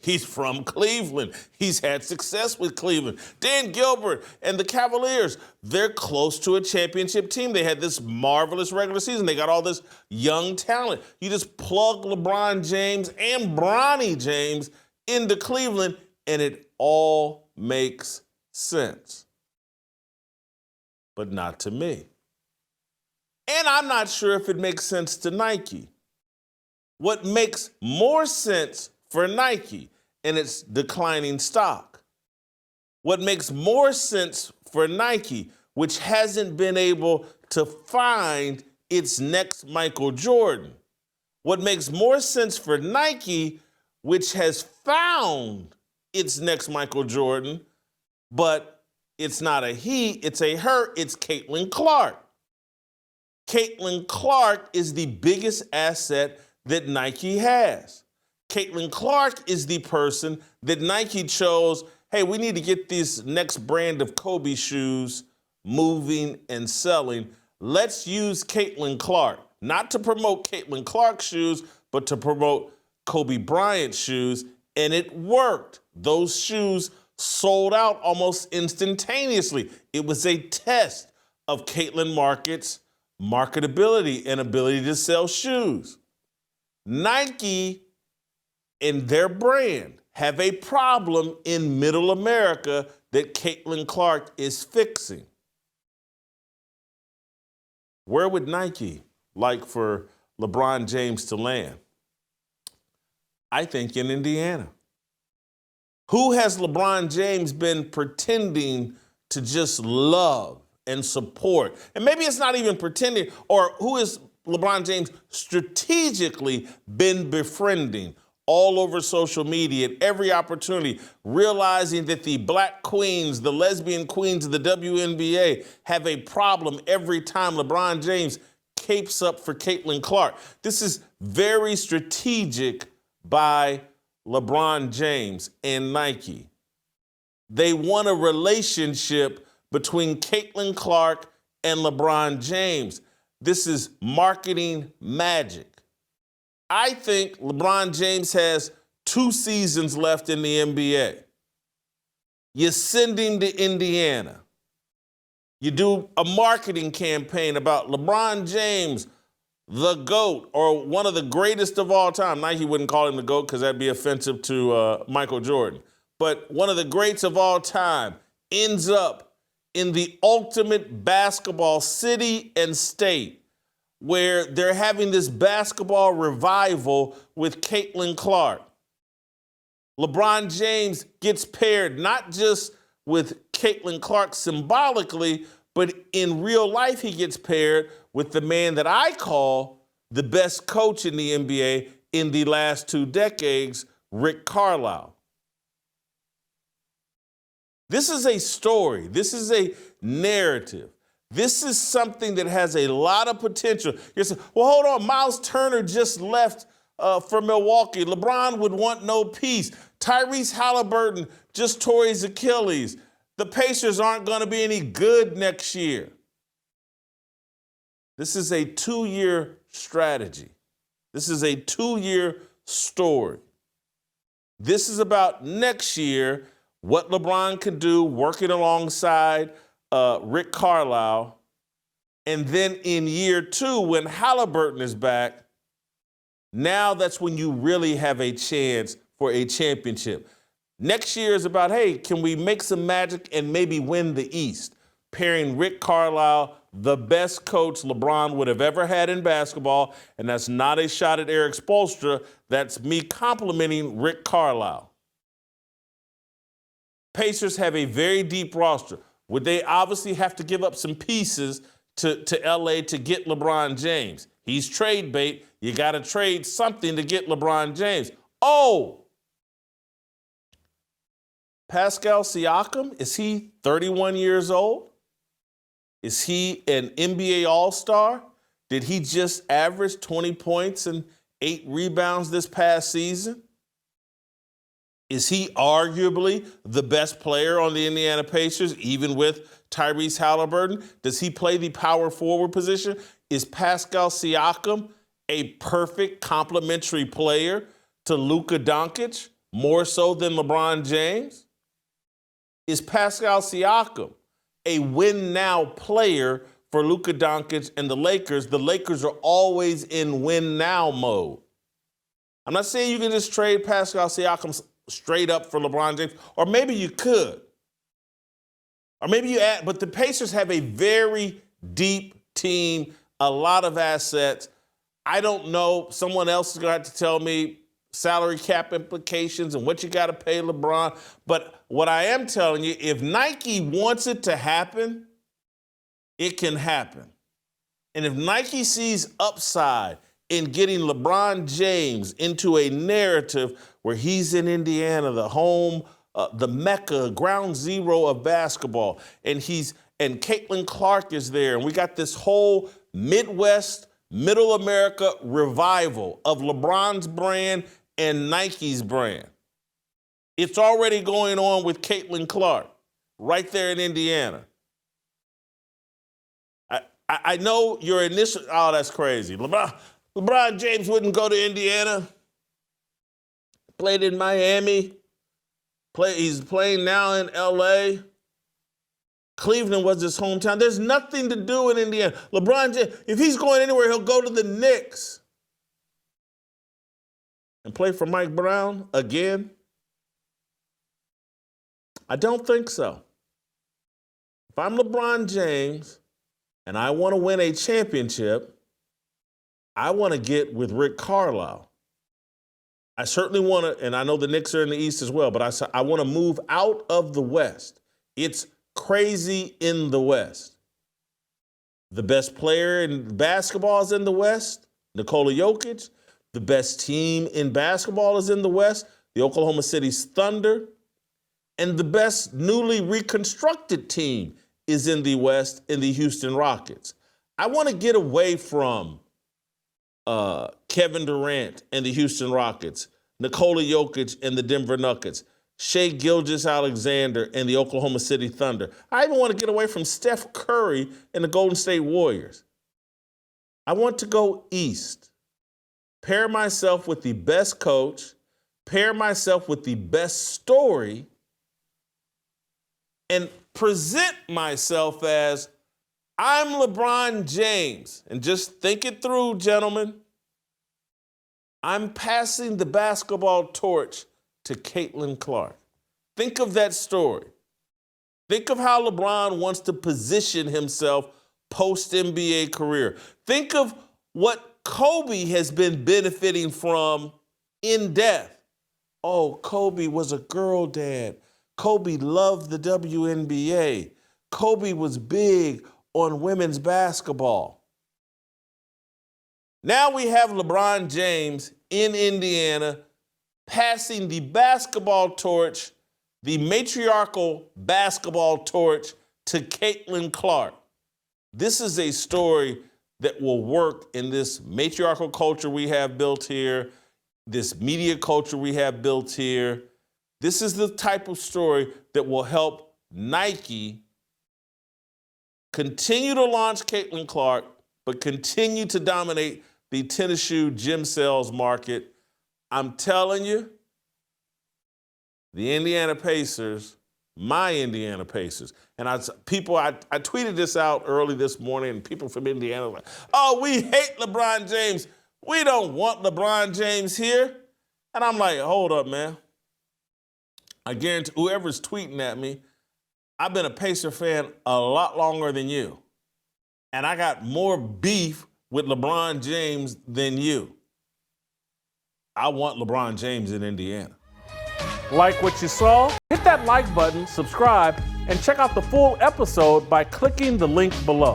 He's from Cleveland. He's had success with Cleveland. Dan Gilbert and the Cavaliers, they're close to a championship team. They had this marvelous regular season. They got all this young talent. You just plug LeBron James and Bronny James into Cleveland, and it all makes sense. But not to me. And I'm not sure if it makes sense to Nike. What makes more sense for Nike and its declining stock? What makes more sense for Nike, which hasn't been able to find its next Michael Jordan? What makes more sense for Nike, which has found its next Michael Jordan, but it's not a he, it's a her, it's Caitlin Clark. Caitlin Clark is the biggest asset that Nike has. Caitlin Clark is the person that Nike chose, hey, we need to get this next brand of Kobe shoes moving and selling. Let's use Caitlin Clark, not to promote Caitlin Clark shoes, but to promote Kobe Bryant shoes, and it worked. Those shoes sold out almost instantaneously. It was a test of Caitlin Market's marketability and ability to sell shoes. Nike and their brand have a problem in middle America that Caitlin Clark is fixing. Where would Nike like for LeBron James to land? I think in Indiana. Who has LeBron James been pretending to just love and support? And maybe it's not even pretending, or who has LeBron James strategically been befriending all over social media at every opportunity, realizing that the black queens, the lesbian queens of the WNBA have a problem every time LeBron James capes up for Caitlin Clark. This is very strategic by LeBron James and Nike. They want a relationship between Caitlin Clark and LeBron James. This is marketing magic. I think LeBron James has 2 seasons left in the NBA. You send him to Indiana. You do a marketing campaign about LeBron James, the GOAT, or one of the greatest of all time. Nike wouldn't call him the GOAT because that'd be offensive to Michael Jordan. But one of the greats of all time ends up in the ultimate basketball city and state, where they're having this basketball revival with Caitlin Clark. LeBron James gets paired not just with Caitlin Clark symbolically, but in real life he gets paired with the man that I call the best coach in the NBA in the last 2 decades, Rick Carlisle. This is a story. This is a narrative. This is something that has a lot of potential. You say, well, hold on, Miles Turner just left for Milwaukee. LeBron would want no peace. Tyrese Halliburton just tore his Achilles. The Pacers aren't going to be any good next year. This is a 2-year strategy. This is a 2-year story. This is about next year, what LeBron can do working alongside Rick Carlisle. And then in year 2, when Halliburton is back, now that's when you really have a chance for a championship. Next year is about, hey, can we make some magic and maybe win the East? Pairing Rick Carlisle, the best coach LeBron would have ever had in basketball, and that's not a shot at Eric Spoelstra. That's me complimenting Rick Carlisle. Pacers have a very deep roster. Would they obviously have to give up some pieces to LA to get LeBron James? He's trade bait. You got to trade something to get LeBron James. Oh, Pascal Siakam, is he 31 years old? Is he an NBA All-Star? Did he just average 20 points and 8 rebounds this past season? Is he arguably the best player on the Indiana Pacers, even with Tyrese Halliburton? Does he play the power forward position? Is Pascal Siakam a perfect complementary player to Luka Doncic? more so than LeBron James? Is Pascal Siakam a win-now player for Luka Doncic and the Lakers? The Lakers are always in win-now mode. I'm not saying you can just trade Pascal Siakam straight up for LeBron James, or maybe you could. Or maybe you add, but the Pacers have a very deep team, a lot of assets. I don't know. Someone else is going to have to tell me salary cap implications and what you got to pay LeBron. But what I am telling you, if Nike wants it to happen, it can happen. And if Nike sees upside in getting LeBron James into a narrative where he's in Indiana, the home, the Mecca, ground zero of basketball, and Caitlin Clark is there, and we got this whole Midwest, Middle America revival of LeBron's brand and Nike's brand. It's already going on with Caitlin Clark right there in Indiana. I know your initial, oh, that's crazy. LeBron James wouldn't go to Indiana. Played in Miami. He's playing now in LA. Cleveland was his hometown. There's nothing to do in Indiana. LeBron James, if he's going anywhere, he'll go to the Knicks and play for Mike Brown again. I don't think so. If I'm LeBron James and I want to win a championship, I want to get with Rick Carlisle. I certainly want to, and I know the Knicks are in the East as well, but I want to move out of the West. It's crazy in the West. The best player in basketball is in the West, Nikola Jokic. The best team in basketball is in the West, the Oklahoma City Thunder. And the best newly reconstructed team is in the West, in the Houston Rockets. I want to get away from Kevin Durant and the Houston Rockets, Nikola Jokic and the Denver Nuggets, Shai Gilgeous-Alexander and the Oklahoma City Thunder. I even want to get away from Steph Curry and the Golden State Warriors. I want to go east, pair myself with the best coach, pair myself with the best story, and present myself as I'm LeBron James. And just think it through, gentlemen. I'm passing the basketball torch to Caitlin Clark. Think of that story. Think of how LeBron wants to position himself post-NBA career. Think of what Kobe has been benefiting from in death. Oh, Kobe was a girl dad. Kobe loved the WNBA. Kobe was big on women's basketball. Now we have LeBron James in Indiana passing the basketball torch, the matriarchal basketball torch, to Caitlin Clark. This is a story that will work in this matriarchal culture we have built here, this media culture we have built here. This is the type of story that will help Nike continue to launch Caitlin Clark, but continue to dominate the tennis shoe gym sales market. I'm telling you, the Indiana Pacers, my Indiana Pacers, and I tweeted this out early this morning, and people from Indiana were like, oh, we hate LeBron James. We don't want LeBron James here. And I'm like, hold up, man. I guarantee whoever's tweeting at me, I've been a Pacer fan a lot longer than you. And I got more beef with LeBron James than you. I want LeBron James in Indiana. Like what you saw? Hit that like button, subscribe, and check out the full episode by clicking the link below.